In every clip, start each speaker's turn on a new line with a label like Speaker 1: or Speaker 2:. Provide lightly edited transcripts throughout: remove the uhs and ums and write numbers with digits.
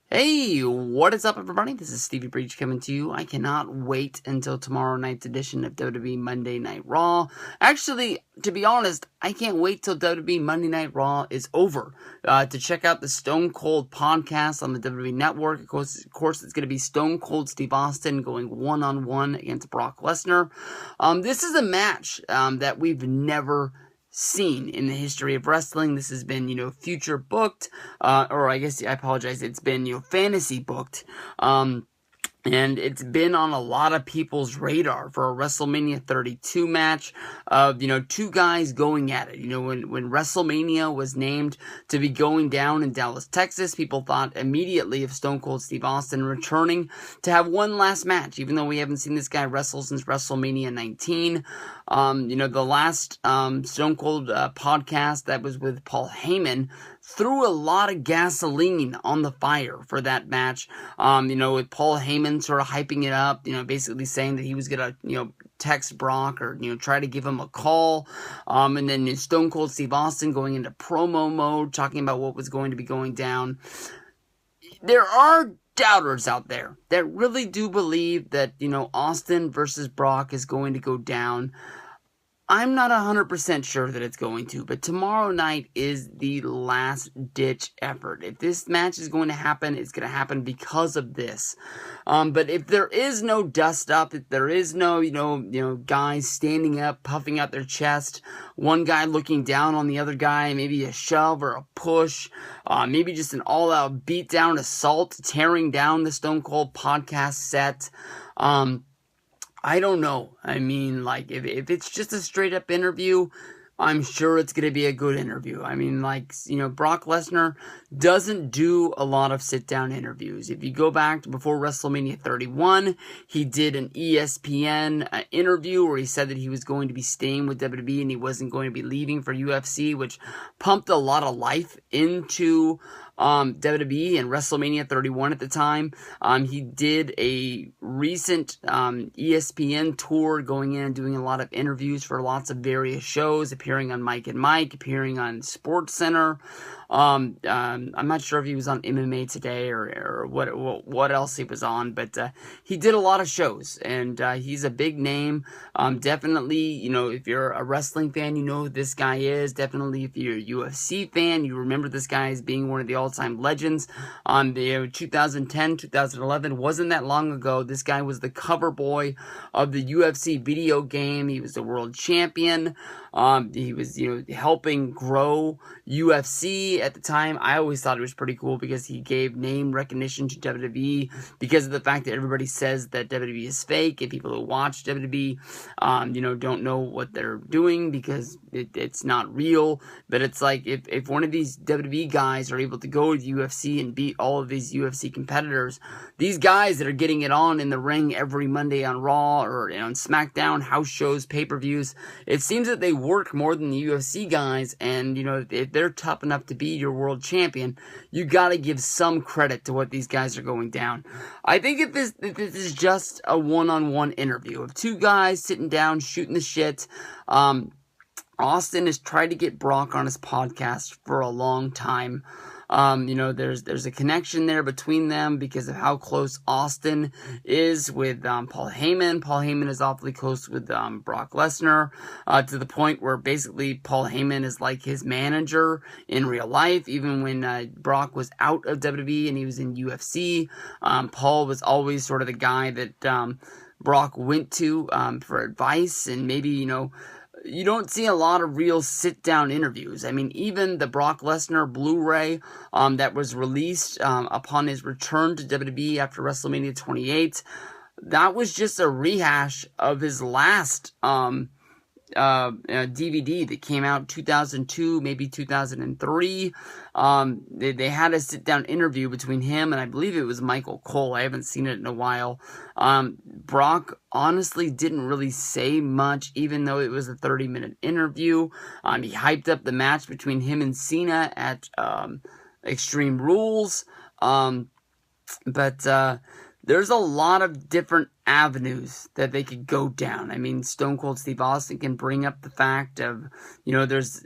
Speaker 1: Hey, what is up, everybody? This is Stevie Breach coming to you. I cannot wait until tomorrow night's edition of WWE Monday Night Raw. Actually, to be honest, I can't wait till WWE Monday Night Raw is over to check out the Stone Cold podcast on the WWE Network. Of course, it's going to be Stone Cold Steve Austin going one-on-one against Brock Lesnar. This is a match that we've never seen in the history of wrestling. This has been, future booked, or I guess I apologize, it's been, fantasy booked. And it's been on a lot of people's radar for a WrestleMania 32 match of, two guys going at it. When WrestleMania was named to be going down in Dallas, Texas, people thought immediately of Stone Cold Steve Austin returning to have one last match, even though we haven't seen this guy wrestle since WrestleMania 19. The last Stone Cold podcast that was with Paul Heyman threw a lot of gasoline on the fire for that match, with Paul Heyman sort of hyping it up, basically saying that he was going to, text Brock or, try to give him a call, and then Stone Cold Steve Austin going into promo mode, talking about what was going to be going down. There are doubters out there that really do believe that, Austin versus Brock is going to go down. I'm not 100% sure that it's going to, but tomorrow night is the last-ditch effort. If this match is going to happen, it's going to happen because of this. But if there is no dust-up, if there is no, guys standing up, puffing out their chest, one guy looking down on the other guy, maybe a shove or a push, maybe just an all-out beat-down assault, tearing down the Stone Cold podcast set, I don't know. I mean, if it's just a straight-up interview, I'm sure it's going to be a good interview. I mean, Brock Lesnar doesn't do a lot of sit-down interviews. If you go back to before WrestleMania 31, he did an ESPN interview where he said that he was going to be staying with WWE and he wasn't going to be leaving for UFC, which pumped a lot of life into WWE and WrestleMania 31 at the time. He did a recent ESPN tour, going in and doing a lot of interviews for lots of various shows, appearing on Mike and Mike, appearing on SportsCenter. I'm not sure if he was on MMA Today or what else he was on, but he did a lot of shows, and he's a big name. Definitely, if you're a wrestling fan, you know who this guy is. Definitely, if you're a UFC fan, you remember this guy as being one of the all-time legends. On the 2010, 2011, wasn't that long ago. This guy was the cover boy of the UFC video game. He was the world champion. He was, helping grow UFC at the time. I always thought it was pretty cool because he gave name recognition to WWE because of the fact that everybody says that WWE is fake, and people who watch WWE, don't know what they're doing because it's not real. But it's like, if one of these WWE guys are able to go to UFC and beat all of these UFC competitors, these guys that are getting it on in the ring every Monday on Raw or on SmackDown, house shows, pay-per-views, it seems that they work more than the UFC guys, and if they're tough enough to be your world champion, you gotta give some credit to what these guys are going down. I think if this is just a one-on-one interview of two guys sitting down shooting the shit, Austin has tried to get Brock on his podcast for a long time. There's a connection there between them because of how close Austin is with Paul Heyman. Paul Heyman is awfully close with Brock Lesnar, to the point where basically Paul Heyman is like his manager in real life. Even when Brock was out of WWE and he was in UFC, Paul was always sort of the guy that Brock went to for advice, and maybe, you don't see a lot of real sit-down interviews. I mean, even the Brock Lesnar Blu-ray that was released upon his return to WWE after WrestleMania 28, that was just a rehash of his last DVD that came out 2002, maybe 2003. They had a sit-down interview between him and I believe it was Michael Cole. I haven't seen it in a while. Brock honestly didn't really say much, even though it was a 30-minute interview. He hyped up the match between him and Cena at Extreme Rules. But there's a lot of different avenues that they could go down. I mean, Stone Cold Steve Austin can bring up the fact of, there's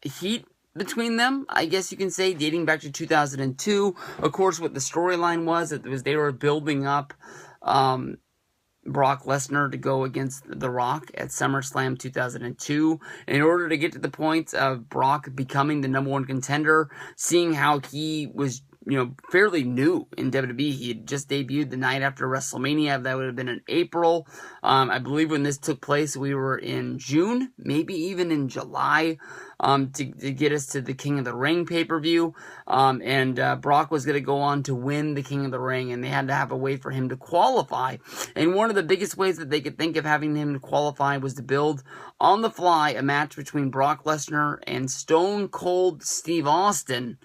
Speaker 1: heat between them, I guess you can say, dating back to 2002. Of course, what the storyline was, it was they were building up Brock Lesnar to go against The Rock at SummerSlam 2002. In order to get to the point of Brock becoming the number one contender, seeing how he was, fairly new in WWE. He had just debuted the night after WrestleMania. That would have been in April. I believe when this took place, we were in June, maybe even in July, to get us to the King of the Ring pay-per-view. And Brock was going to go on to win the King of the Ring, and they had to have a way for him to qualify. And one of the biggest ways that they could think of having him to qualify was to build on the fly a match between Brock Lesnar and Stone Cold Steve Austin.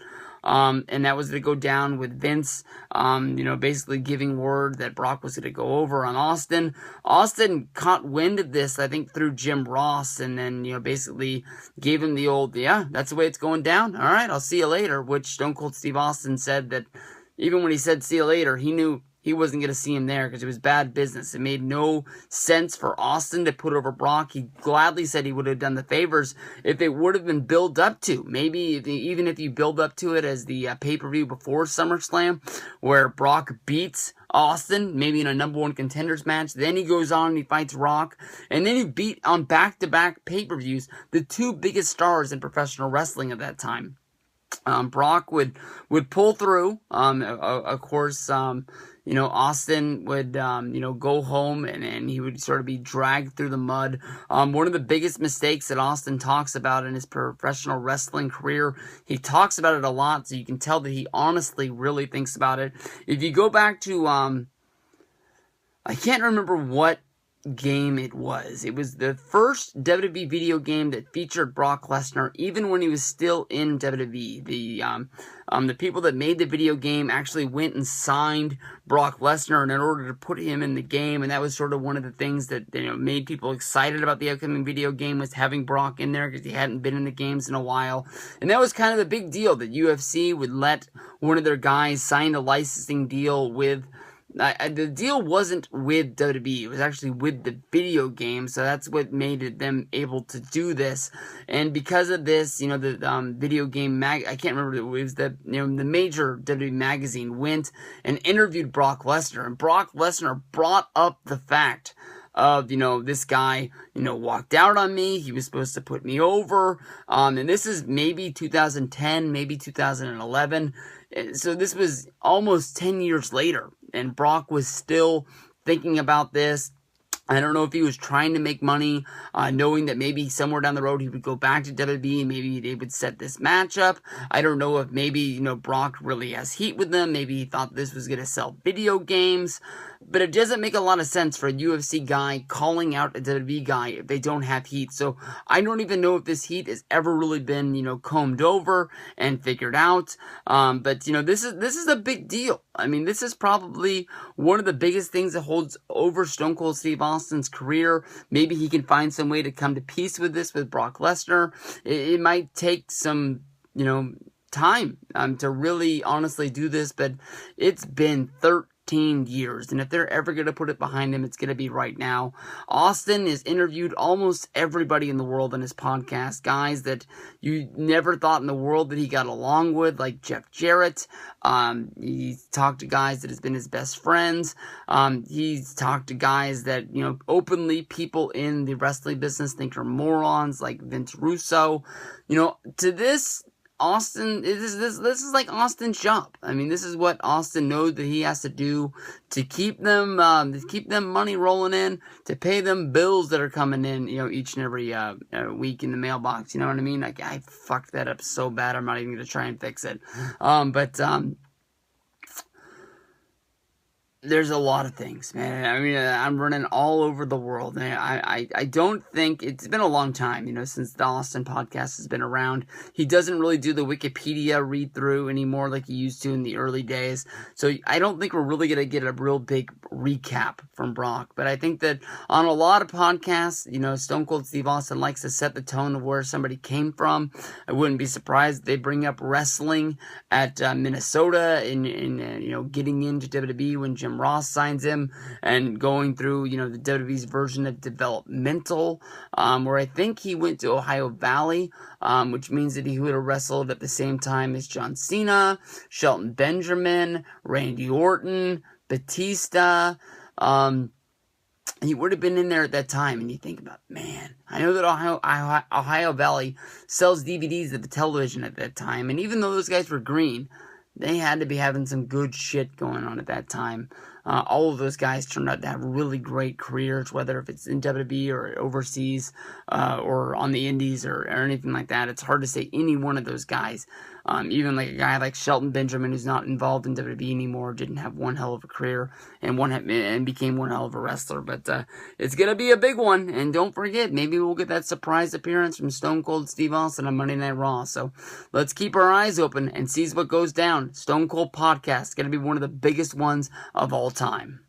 Speaker 1: And that was to go down with Vince, basically giving word that Brock was going to go over on Austin. Austin caught wind of this, I think, through Jim Ross, and then, basically gave him the old, yeah, that's the way it's going down. All right, I'll see you later, which Stone Cold Steve Austin said that even when he said see you later, he knew he wasn't going to see him there because it was bad business. It made no sense for Austin to put over Brock. He gladly said he would have done the favors if it would have been built up to. Maybe even if you build up to it as the pay-per-view before SummerSlam, where Brock beats Austin, maybe in a number one contenders match. Then he goes on and he fights Rock. And then he beat on back-to-back pay-per-views the two biggest stars in professional wrestling at that time. Brock would pull through. Of course, Austin would, go home and he would sort of be dragged through the mud. One of the biggest mistakes that Austin talks about in his professional wrestling career, he talks about it a lot, so you can tell that he honestly really thinks about it. If you go back to, I can't remember what game it was. It was the first WWE video game that featured Brock Lesnar, even when he was still in WWE. The people that made the video game actually went and signed Brock Lesnar in order to put him in the game, and that was sort of one of the things that made people excited about the upcoming video game, was having Brock in there because he hadn't been in the games in a while. And that was kind of the big deal, that UFC would let one of their guys sign a licensing deal with. The deal wasn't with WWE, it was actually with the video game, so that's what made them able to do this. And because of this, the video game I can't remember, it was the major WWE magazine went and interviewed Brock Lesnar, and Brock Lesnar brought up the fact of, this guy, walked out on me, he was supposed to put me over, and this is maybe 2010, maybe 2011, so this was almost 10 years later, and Brock was still thinking about this. I don't know if he was trying to make money, knowing that maybe somewhere down the road he would go back to WWE and maybe they would set this match up. I don't know if maybe, Brock really has heat with them. Maybe he thought this was going to sell video games. But it doesn't make a lot of sense for a UFC guy calling out a WWE guy if they don't have heat. So I don't even know if this heat has ever really been, combed over and figured out. But this is a big deal. I mean, this is probably one of the biggest things that holds over Stone Cold Steve Austin's career. Maybe he can find some way to come to peace with this with Brock Lesnar. It might take some, time to really honestly do this, but it's been 13 years, and if they're ever going to put it behind him, it's going to be right now. Austin has interviewed almost everybody in the world on his podcast, guys that you never thought in the world that he got along with, like Jeff Jarrett. He's talked to guys that has been his best friends. He's talked to guys that, openly people in the wrestling business think are morons, like Vince Russo. To this, Austin, this is like Austin's job. I mean, this is what Austin knows that he has to do to keep them money rolling in, to pay them bills that are coming in, each and every week in the mailbox. You know what I mean? Like, I fucked that up so bad, I'm not even gonna try and fix it. There's a lot of things, man. I mean, I'm running all over the world. And I don't think, it's been a long time, since the Austin podcast has been around. He doesn't really do the Wikipedia read through anymore like he used to in the early days. So I don't think we're really going to get a real big recap from Brock. But I think that on a lot of podcasts, Stone Cold Steve Austin likes to set the tone of where somebody came from. I wouldn't be surprised if they bring up wrestling at Minnesota and getting into WWE when Jim Jim Ross signs him, and going through, the WWE's version of developmental, where I think he went to Ohio Valley, which means that he would have wrestled at the same time as John Cena, Shelton Benjamin, Randy Orton, Batista. He would have been in there at that time, and you think about, man, I know that Ohio Valley sells DVDs at the television at that time, and even though those guys were green, they had to be having some good shit going on at that time. All of those guys turned out to have really great careers, whether if it's in WWE or overseas, or on the indies or anything like that. It's hard to say any one of those guys. Even like a guy like Shelton Benjamin, who's not involved in WWE anymore, didn't have one hell of a career and became one hell of a wrestler. But it's gonna be a big one, and don't forget, maybe we'll get that surprise appearance from Stone Cold Steve Austin on Monday Night Raw. So let's keep our eyes open and see what goes down. Stone Cold Podcast is gonna be one of the biggest ones of all time.